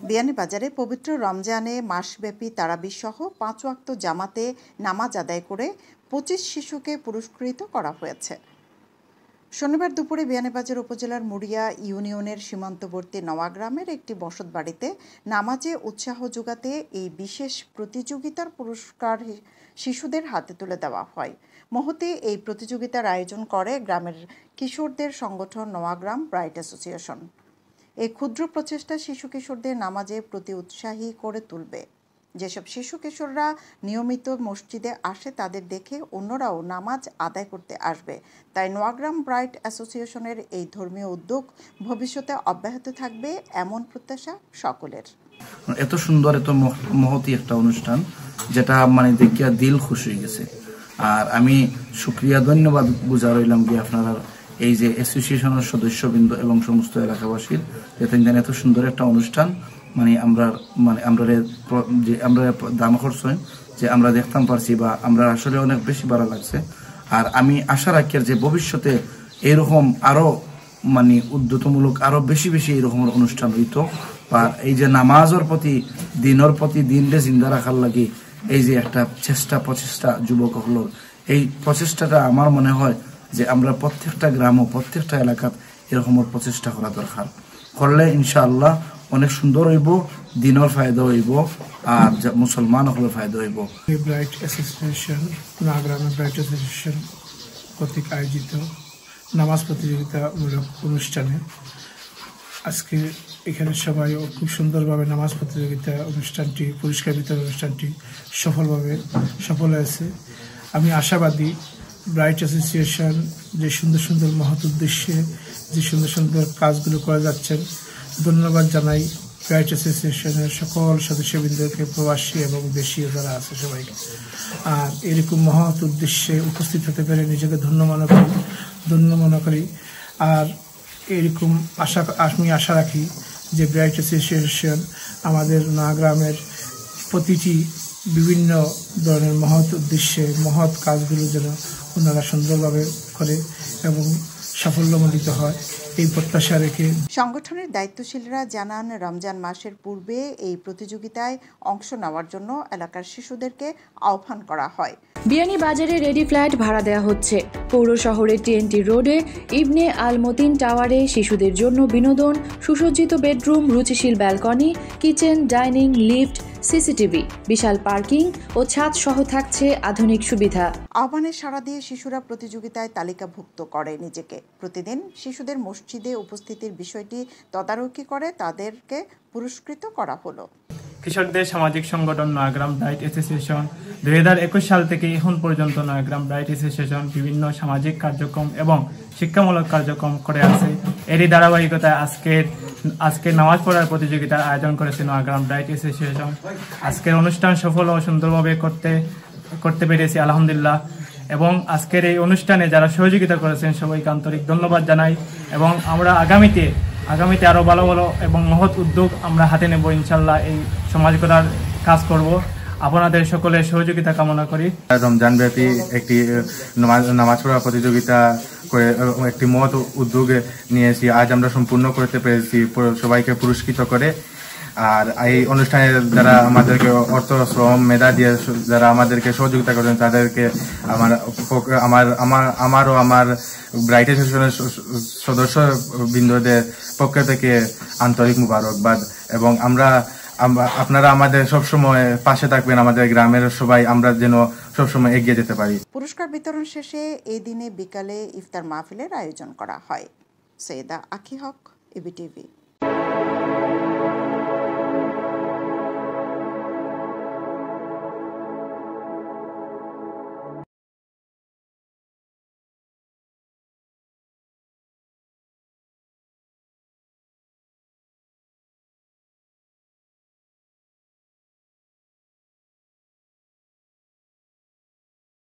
বিয়ানীবাজারে পবিত্র রমজানে মাসব্যাপী তারাবিহ সহ 5 ওয়াক্ত জামাতে নামাজ আদায় করে 25 শিশুকে পুরস্কৃত করা হয়েছে। শনিবার দুপুরে বিয়ানীবাজার উপজেলার মুড়িয়া ইউনিয়নের সীমান্তবর্তী নওয়াগ্রামের একটি বসতবাড়িতে নামাজে উৎসাহ যোগাতে এই বিশেষ প্রতিযোগিতার পুরস্কার শিশুদের হাতে তুলে দেওয়া হয়। মহতে এই প্রতিযোগিতার আয়োজন করে গ্রামের কিশোরদের সংগঠন নোয়াগ্রাম ব্রাইট অ্যাসোসিয়েশন। এই ক্ষুদ্র প্রচেষ্টা শিশু কিশোরদের নামাজে প্রতি উৎসাহী করে তুলবে। যেসব শিশু কিশোররা নিয়মিত মসজিদে আসে তাদের দেখে অন্যরাও নামাজ আদায় করতে আসবে। তাই নোয়াগ্রাম ব্রাইট অ্যাসোসিয়েশনের এই ধর্মীয় উদ্যোগ ভবিষ্যতে অব্যাহত থাকবে এমন প্রত্যাশা সকলের। এত সুন্দর এত মহতি একটা অনুষ্ঠান যেটা মানে দেখিয়া দিল খুশি হয়ে গেছে। আর আমি শুক্রিয়া ধন্যবাদ বুঝা রইলাম কি আপনারা এই যে অ্যাসোসিয়েশনের সদস্যবৃন্দ এবং সমস্ত এলাকাবাসীর যেন এত সুন্দর একটা অনুষ্ঠান আমরা দাম খরচ যে আমরা দেখতাম পারছি বা আমরা আসলে অনেক বেশি ভালো লাগছে। আর আমি আশা রাখি যে ভবিষ্যতে এরকম আরো উদ্যতমূলক আরো বেশি বেশি এরকম অনুষ্ঠান হইতো বা এই যে নামাজের প্রতি দিনরে জিন্দা রাখার লাগে এই যে একটা প্রচেষ্টা যুবক হলো এই প্রচেষ্টাটা আমার মনে হয় যে আমরা প্রত্যেকটা গ্রাম ও প্রত্যেকটা এলাকাত এরকম প্রচেষ্টা করা দরকার। করলে ইনশাআল্লাহ অনেক সুন্দর হইব, দিনের ফায়দা হইব আর মুসলমান হলে ফায়দা হইব। ব্রাইট অ্যাসোসিয়েশন নোয়াগ্রামের ব্রাইট অ্যাসোসিয়েশন কর্তৃক আয়োজিত নামাজ প্রতিযোগিতামূলক অনুষ্ঠানে আজকে এখানে সবাই খুব সুন্দরভাবে নামাজ প্রতিযোগিতা অনুষ্ঠানটি পুরস্কার বিতরণ অনুষ্ঠানটি সফল হয়েছে। আমি আশাবাদী ব্রাইট অ্যাসোসিয়েশন যে সুন্দর সুন্দর মহৎ উদ্দেশ্যে যে সুন্দর সুন্দর কাজগুলো করে যাচ্ছেন, ধন্যবাদ জানাই ব্রাইট অ্যাসোসিয়েশনের সকল সদস্যবৃন্দকে, প্রবাসী এবং দেশীয় যারা আছে সবাইকে। আর এরকম মহৎ উদ্দেশ্যে উপস্থিত হতে পেরে নিজেকে ধন্য মনে করি। আর এরকম আমি আশা রাখি যে ব্রাইট অ্যাসোসিয়েশন আমাদের নোয়াগ্রামের প্রতিটি বিভিন্ন ধরনের মহৎ উদ্দেশ্যে মহৎ কাজগুলো যেন ওনারা সুন্দরভাবে করে এবং সাফল্যমণ্ডিত হয় এই প্রত্যাশা রেখে সংগঠনের দায়িত্বশীলরা জানান, রমজান মাসের পূর্বে এই প্রতিযোগিতায় অংশ নেওয়ার জন্য এলাকার শিশুদেরকে আহ্বান করা হয়। বিয়ানীবাজারে রেডি ফ্ল্যাট ভাড়া দেওয়া হচ্ছে। পৌর শহরের টিএনটি রোডে ইবনে আল মতিন টাওয়ারে শিশুদের জন্য বিনোদন, সুসজ্জিত বেডরুম, রুচিশীল balcony, kitchen, dining, lift, CCTV, বিশাল পার্কিং ও ছাদ সহ থাকছে আধুনিক সুবিধা। আহ্বানে সাড়া দিয়ে শিশুরা প্রতিযোগিতায় তালিকাভুক্ত করে নিজেকে। প্রতিদিন শিশুদের মসজিদে উপস্থিতির বিষয়টি তদারকি করে তাদেরকে পুরস্কৃত করা হলো। কৃষকদের সামাজিক সংগঠন নোয়াগ্রাম ব্রাইট অ্যাসোসিয়েশন 2021 সাল থেকে এখন পর্যন্ত নোয়াগ্রাম ব্রাইট অ্যাসোসিয়েশন বিভিন্ন সামাজিক কার্যক্রম এবং শিক্ষামূলক কার্যক্রম করে আছে। এরই ধারাবাহিকতায় আজকে নামাজ পড়ার প্রতিযোগিতার আয়োজন করেছে নোয়াগ্রাম ব্রাইট অ্যাসোসিয়েশন। আজকের অনুষ্ঠান সফল ও সুন্দরভাবে করতে পেরেছি আলহামদুলিল্লাহ। এবং আজকের এই অনুষ্ঠানে যারা সহযোগিতা করেছেন সবাইকে আন্তরিক ধন্যবাদ জানাই এবং আমরা আগামীতে আরো ভালো এবং মহৎ উদ্যোগ আমরা হাতে নেব ইনশাল্লাহ। এই সমাজ গড়ার কাজ করব। আপনাদের সকলের সহযোগিতা কামনা করি। রমজান ব্যাপী একটি নামাজ পড়া প্রতিযোগিতা করে একটি মহৎ উদ্যোগ নিয়েছি। আজ আমরা সম্পূর্ণ করতে পেরেছি সবাইকে পুরস্কৃত করে। আর এই অনুষ্ঠানে যারা আমাদেরকে অর্থ, শ্রম, মেধা দিয়ে যারা আমাদেরকে সহযোগিতা করেন তাদেরকে আমার ও আমার ব্রাইট অ্যাসোসিয়েশনের সদস্য বৃন্দদের পক্ষ থেকে আন্তরিক মুবারকবাদ এবং আপনারা আমাদের সবসময় পাশে থাকবেন, আমাদের গ্রামের সবাই আমরা যেন সবসময় এগিয়ে যেতে পারি। পুরস্কার বিতরণ শেষে এই দিনে বিকালে ইফতার মাহফিলের আয়োজন করা হয়। সৈয়দা আখি হক, এবিটিভি।